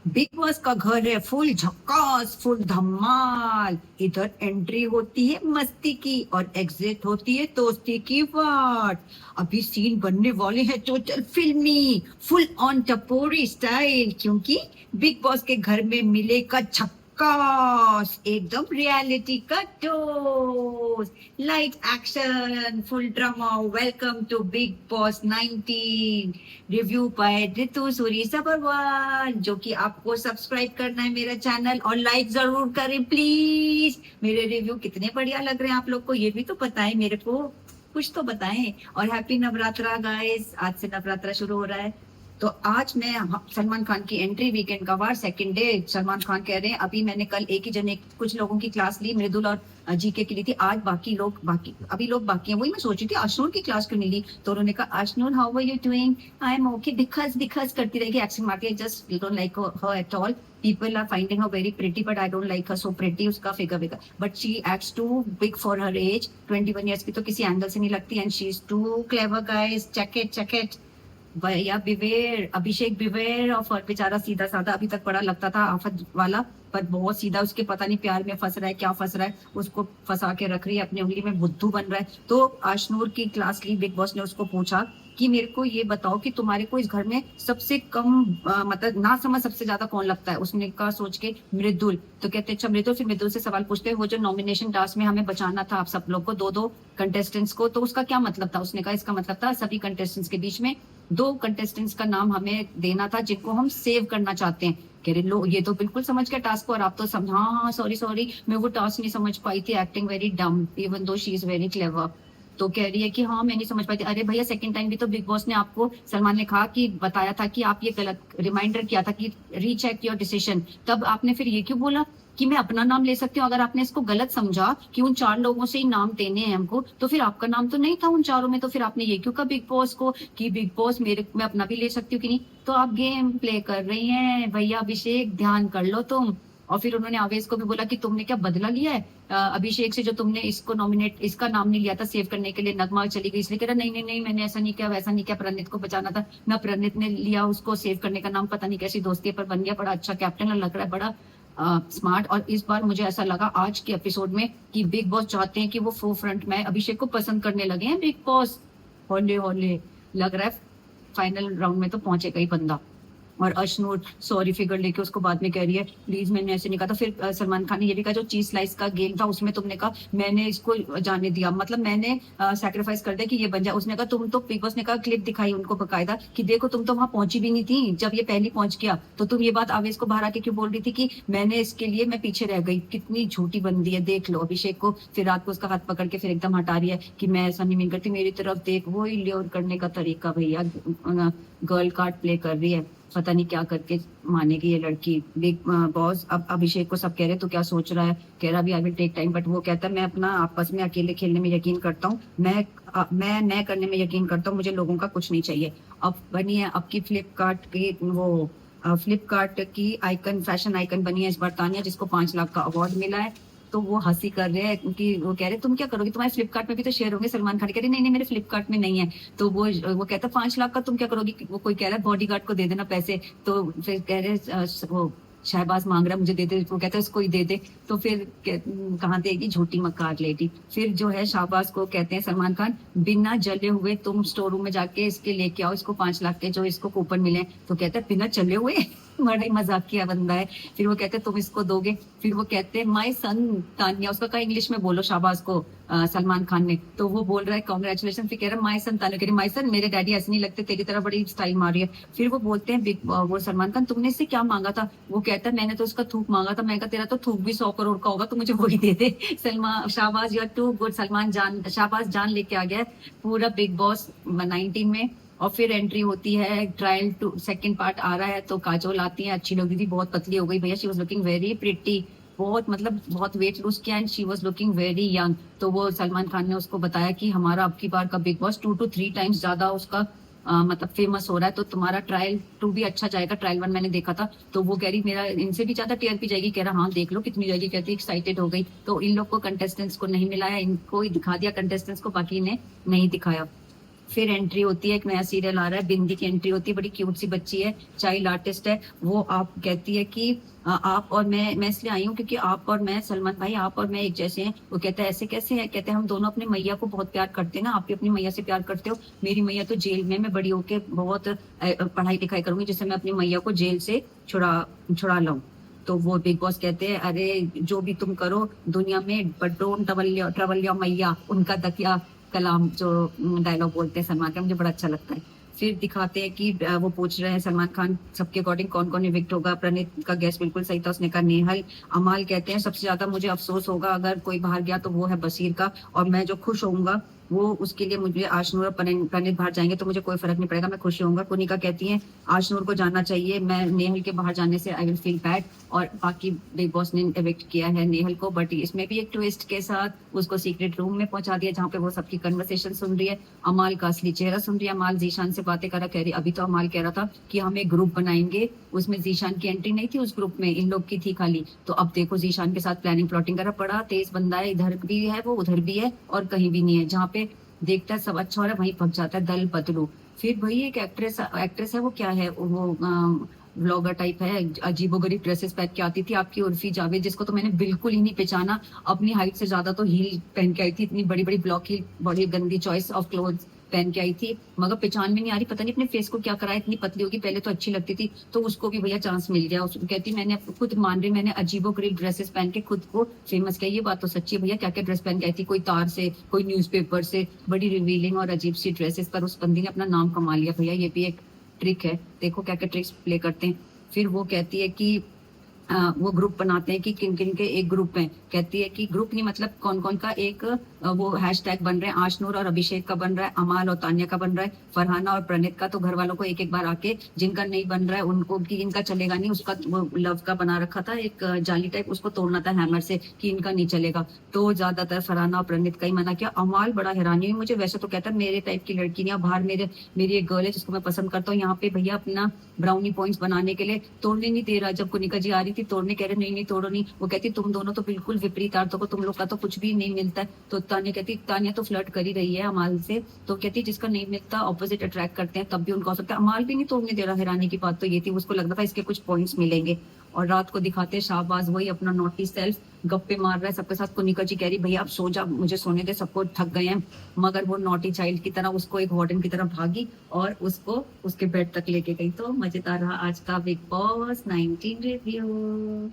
Big boss का घर है फुल झक्कास, फुल धमाल। इधर एंट्री होती है मस्ती की और एग्जिट होती है दोस्ती की वाट। अभी सीन बनने वाले हैं टोटल फिल्मी, फुल ऑन टपोरी स्टाइल, क्योंकि बिग बॉस के घर में मिलेगा झक्कास, एकदम रियलिटी का dose. Light action, full drama. Welcome to Bigg Boss 19, review by Ritu Suri Sabharwal. जो कि आपको सब्सक्राइब करना है मेरा चैनल और लाइक जरूर करें प्लीज। मेरे रिव्यू कितने बढ़िया लग रहे हैं आप लोग को ये भी तो बताएं मेरे को, कुछ तो बताएं। और हैप्पी नवरात्रा गाइस, आज से नवरात्रा शुरू हो रहा है। तो आज मैं सलमान खान की एंट्री, वीकेंड का वार, सेकंड डे। सलमान खान कह रहे हैं अभी मैंने कल एक ही जने कुछ लोगों की क्लास ली, मृदुल और जीके की ली थी। आज बाकी लोग अभी लोग बाकी हैं। वही मैं सोच रही थी अशनूर की क्लास क्यों नहीं ली। तो उन्होंने कहा Ashnoor how are you doing, I am okay, because करती रहेगी, एक्शन मार के। Just don't like her at all. People are finding her very pretty, but I don't like her so pretty. उसका figure vigour, but she acts too big for her age. 21 years की तो किसी angle से नहीं लगती, and she's too clever guys. Check it. भैया बिवेर, अभिषेक बिवेर। और बेचारा सीधा साधा अभी तक बड़ा लगता था आफत वाला, पर बहुत सीधा। उसके पता नहीं प्यार में फंस रहा है, क्या फंस रहा है, उसको फंसा के रख रही है, अपनी उंगली में बुद्धू बन रहा है। तो आशनूर की क्लास ली बिग बॉस ने, उसको पूछा कि मेरे को ये बताओ कि तुम्हारे को इस घर में सबसे कम मतलब ना समझ सबसे ज्यादा कौन लगता है। उसने कहा सोच के मृदुल। तो कहते अच्छा मृदुल, फिर मृदुल से सवाल पूछते हैं वो जो नॉमिनेशन टास्क में हमें बचाना था आप सब लोग को, दो कंटेस्टेंट्स को, तो उसका क्या मतलब था। उसने कहा इसका मतलब था सभी कंटेस्टेंट्स के बीच में दो कंटेस्टेंट्स का नाम हमें देना था जिनको हम सेव करना चाहते हैं। कह रहे लो ये तो बिल्कुल समझ गया टास्क, और आप तो समझ, हाँ सॉरी मैं वो टास्क नहीं समझ पाई थी, एक्टिंग वेरी डम even though she is very clever. तो कह रही है कि हाँ मैं नहीं समझ पाई थी। अरे भैया सेकंड टाइम भी तो बिग बॉस ने आपको, सलमान ने कहा कि बताया था कि आप ये गलत, रिमाइंडर किया था कि रीचेक योर डिसीजन, तब आपने फिर ये क्यों बोला कि मैं अपना नाम ले सकती हूँ। अगर आपने इसको गलत समझा कि उन 4 लोगों से ही नाम देने हैं हमको, तो फिर आपका नाम तो नहीं था उन चारों में, तो फिर आपने ये क्यों कहा बिग बॉस को कि बिग बॉस मेरे, मैं अपना भी ले सकती हूँ कि नहीं। तो आप गेम प्ले कर रही हैं भैया अभिषेक, ध्यान कर लो तुम। और फिर उन्होंने आवेश को भी बोला कि तुमने क्या बदला लिया है अभिषेक से, जो तुमने इसको नॉमिनेट, इसका नाम नहीं लिया था सेव करने के लिए। नगमा चली गई इसलिए कह रहा नहीं मैंने ऐसा नहीं किया, वैसा नहीं किया, प्रणीत को बचाना था ना, प्रणीत ने लिया उसको सेव करने का नाम, पता नहीं कैसी दोस्ती पर बन गया, बड़ा अच्छा कैप्टन लग रहा है, बड़ा स्मार्ट। और इस बार मुझे ऐसा लगा आज के एपिसोड में कि बिग बॉस चाहते हैं कि वो फोर फ्रंट में अभिषेक को पसंद करने लगे हैं बिग बॉस। होले लग रहा है फाइनल राउंड में तो पहुंचेगा ही बंदा। और अशनूर सॉरी फिगर लेके उसको बाद में कह रही है प्लीज मैंने ऐसे नहीं कहा था। फिर सलमान खान ने ये भी कहा जो चीज स्लाइस का गेम था उसमें तुमने कहा मैंने इसको जाने दिया, मतलब मैंने सैक्रिफाइस कर दिया कि ये बन जाए। उसने कहा तुम तो, बिग बॉस ने कहा क्लिप दिखाई उनको बकायदा कि देखो तुम तो वहां पहुंची भी नहीं थी जब ये पहली पहुंच गया, तो तुम ये बात आवेश को बाहर आके क्यों बोल रही थी कि मैंने इसके लिए मैं पीछे रह गई। कितनी झूठी बंदी है देख लो अभिषेक को। फिर रात को उसका हाथ पकड़ के फिर एकदम हटा रही है कि मैं ऐसा नहीं मीन करती, मेरी तरफ देख, वो ही ल्योर करने का तरीका भैया, गर्ल कार्ड प्ले कर रही है, पता नहीं क्या करके मानेगी ये लड़की। बिग बॉस अब अभिषेक को सब कह रहे तो क्या सोच रहा है, कह रहा भी I will take time, but वो कहता है मैं अपना आपस में अकेले खेलने में यकीन करता हूँ, मैं करने में यकीन करता हूँ, मुझे लोगों का कुछ नहीं चाहिए। अब बनी है अब की फ्लिपकार्ट की वो फ्लिपकार्ट की आइकन, फैशन आइकन बनी है इस बार तानिया, जिसको 5 लाख का अवार्ड मिला है। तो वो हंसी कर रहे हैं क्योंकि वो कह रहे तुम क्या करोगे, तुम्हारे फ्लिपकार्ट में भी तो शेयर होंगे। सलमान खान कह रहे नहीं मेरे फ्लिपकार्ट में नहीं है। तो वो कहता 5 लाख का तुम क्या करोगी, वो कोई कह रहा है बॉडीगार्ड को दे देना पैसे। तो फिर कह रहे वो शहबाज मांग रहा मुझे दे दे, वो कहता है उसको ही दे दे। तो फिर कहाँ देगी झूठी मक्कार लेडी। फिर जो है शहबाज को कहते हैं सलमान खान बिना जले हुए तुम स्टोर रूम में जाके इसके लेके आओ, इसको 5 लाख के जो इसको कूपन मिले। तो कहता है बिना चले हुए बड़ा ही मजाक किया बंदा है। फिर वो कहते तुम इसको दोगे। फिर वो कहते हैं माई सन तानिया, उसका कहा इंग्लिश में बोलो शाहबाज को सलमान खान ने। तो वो बोल रहा है कॉन्ग्रेचुलेशन। फिर कह रहा है माई सन तानिया, कह रही माई सन मेरे डैडी ऐसे नहीं लगते, तेरी तरह बड़ी स्टाइल मारी है। फिर वो बोलते हैं वो सलमान खान तुमने इससे क्या मांगा था। वो कहता है मैंने तो उसका थूक मांगा था। मैं कहा तेरा तो थूक भी 100 करोड़ का होगा, तो मुझे वही दे दे। Salman Shahbaz you are too good, Salman जान शाहबाज जान लेके आ गया पूरा बिग बॉस 19 में। और फिर एंट्री होती है ट्रायल 2 सेकंड पार्ट आ रहा है, तो काजोल आती है, अच्छी लग रही थी, बहुत पतली हो गई भैया, she was looking very pretty, बहुत मतलब बहुत वेट लूज किया and she was looking very young. तो वो सलमान खान ने उसको बताया कि हमारा अब की बार का बिग बॉस 2 to 3 टाइम्स ज्यादा उसका मतलब फेमस हो रहा है, तो तुम्हारा ट्रायल 2 भी अच्छा जाएगा। ट्रायल 1 मैंने देखा था। तो वो कह रही मेरा इनसे भी ज्यादा टीआरपी जाएगी। कह रहा हाँ देख लो कितनी जाएगी। कहती एक्साइटेड हो गई। तो इन लोग को कंटेस्टेंट्स को नहीं मिलाया, इनको ही दिखा दिया कंटेस्टेंट्स को, बाकी इन्हें नहीं दिखाया। फिर एंट्री होती है, एक नया सीरियल आ रहा है, बिंदी की एंट्री होती है, बड़ी क्यूट सी बच्ची है, चाइल्ड आर्टिस्ट है। वो आप कहती है कि आप और मैं इसलिए आई हूँ क्योंकि आप और मैं, सलमान भाई, आप और मैं एक जैसे हैं। वो कहता है ऐसे कैसे है? कहते हैं हम दोनों अपने मैया को बहुत प्यार करते हैं ना, आप भी अपनी मैया से प्यार करते हो। मेरी मैया तो जेल में, मैं बड़ी होके बहुत पढ़ाई लिखाई करूंगी जिससे मैं अपनी मैया को जेल से छुड़ा छुड़ा लाऊं। तो वो बिग बॉस कहते हैं अरे जो भी तुम करो दुनिया में, बट डोंट ट्रबल योर मैया, उनका तकिया कलाम जो डायलॉग बोलते हैं सलमान का, मुझे बड़ा अच्छा लगता है। फिर दिखाते हैं कि वो पूछ रहे हैं सलमान खान सबके अकॉर्डिंग कौन कौन इविक्ट होगा। प्रणीत का गैस बिल्कुल सही था, उसने कहा नेहल। अमाल कहते हैं सबसे ज्यादा मुझे अफसोस होगा अगर कोई बाहर गया तो वो है बसीर का, और मैं जो खुश होऊंगा वो उसके लिए मुझे आशनूर और प्रणीत बाहर जाएंगे तो मुझे कोई फर्क नहीं पड़ेगा, मैं खुश होऊंगा। कुनिका कहती है आशनूर को जाना चाहिए, मैं नेहल के बाहर जाने से आई विल फील बैड। और बाकी बिग बॉस ने इविक्ट किया है नेहल को, बट इसमें भी एक ट्विस्ट के साथ उसको सीक्रेट रूम में पहुंचा दिया जहाँ पे वो सबकी कन्वर्सेशन सुन रही है, अमाल का असली चेहरा सुन रही है। अमाल जीशान से बातें करा, कह रही अभी तो अमाल कह रहा था कि हम एक ग्रुप बनाएंगे, उसमें जीशान की एंट्री नहीं थी उस ग्रुप में, इन लोग की थी खाली। तो अब देखो जीशान के साथ प्लानिंग प्लॉटिंग करा, पड़ा तेज बंदा है, इधर भी है वो, उधर भी है, और कहीं भी नहीं है। जहाँ पे देखता है सब अच्छा हो रहा है वहीं पक जाता है दल बदलू। फिर भाई एक एक्ट्रेस एक्ट्रेस है, वो क्या है, वो ब्लॉगर टाइप है, अजीबोगरीब ड्रेसेस पहन के आती थी, आपकी उर्फी जावेद, जिसको तो मैंने बिल्कुल ही नहीं पहचाना। अपनी हाइट से ज्यादा तो हील पहन के आई थी, इतनी बड़ी बड़ी ब्लॉक हील, बड़ी गंदी चॉइस ऑफ क्लोथ्स पहन के आई थी, मगर पहचान में नहीं आ रही, पता नहीं अपने फेस को क्या करा है, इतनी पतली होगी, पहले तो अच्छी लगती थी। तो उसको भी भैया चांस मिल गया, उसको कहती मैंने खुद मान रही, मैंने अजीबो गरीब ड्रेसेस पहन के खुद को फेमस किया। ये बात तो सच्ची है भैया, क्या क्या ड्रेस पहन के आई थी, कोई तार से, कोई न्यूज़पेपर से, बड़ी रिवीलिंग और अजीब सी ड्रेसेस पर उस बंदी ने अपना नाम कमा लिया भैया। ये भी एक ट्रिक है, देखो क्या क्या ट्रिक्स प्ले करते हैं। फिर वो कहती है कि वो ग्रुप बनाते हैं कि किन किन के एक ग्रुप में, कहती है कि ग्रुप नहीं मतलब कौन कौन का एक वो हैशटैग बन रहे हैं, आशनूर और अभिषेक का बन रहा है, अमाल और तान्या का बन रहा है, फरहाना और प्रणीत का। तो घर वालों को एक एक बार आके जिनका नहीं बन रहा है उनको, कि इनका चलेगा नहीं, उसका वो लव का बना रखा था एक जाली टाइप, उसको तोड़ना था हैमर से कि इनका नहीं चलेगा। तो ज्यादातर फरहाना और प्रणीत का ही मना किया। अमाल बड़ा हैरानी हुई मुझे, वैसे तो कहता है मेरे टाइप की लड़की नहीं, बाहर मेरी एक गर्ल है जिसको मैं पसंद करता हूँ, यहाँ पे भैया अपना ब्राउनी पॉइंट्स बनाने के लिए तोड़ने नहीं दे रहा। जब कुनिका जी आ रही थी तोड़ने, कह रहे नहीं नहीं तोड़ो नहीं, वो कहती तुम दोनों तो बिल्कुल विपरीत आर्तों को, तुम लोग का तो कुछ भी नहीं मिलता है। तो तान्या कहती, तान्या तो फ्लर्ट कर ही रही है अमाल से, तो कहती जिसका नहीं मिलता ऑपोजिट अट्रैक्ट करते हैं, तब भी उनको हो सकता है। अमाल भी नहीं तोड़ने दे रहा, हैरानी की बात तो ये थी, उसको लग रहा था इसके कुछ पॉइंट्स मिलेंगे। और रात को दिखाते हैं शाहबाज वही अपना नोटी सेल्फ गप्पे मार रहा है सबके साथ। कुनिका जी कह रही भैया अब सो जा, मुझे सोने दे, सबको थक गए हैं। मगर वो नोटी चाइल्ड की तरह उसको एक वार्डन की तरह भागी और उसको उसके बेड तक लेके गई। तो मजेदार रहा आज का बिग बॉस 19 रिव्यू।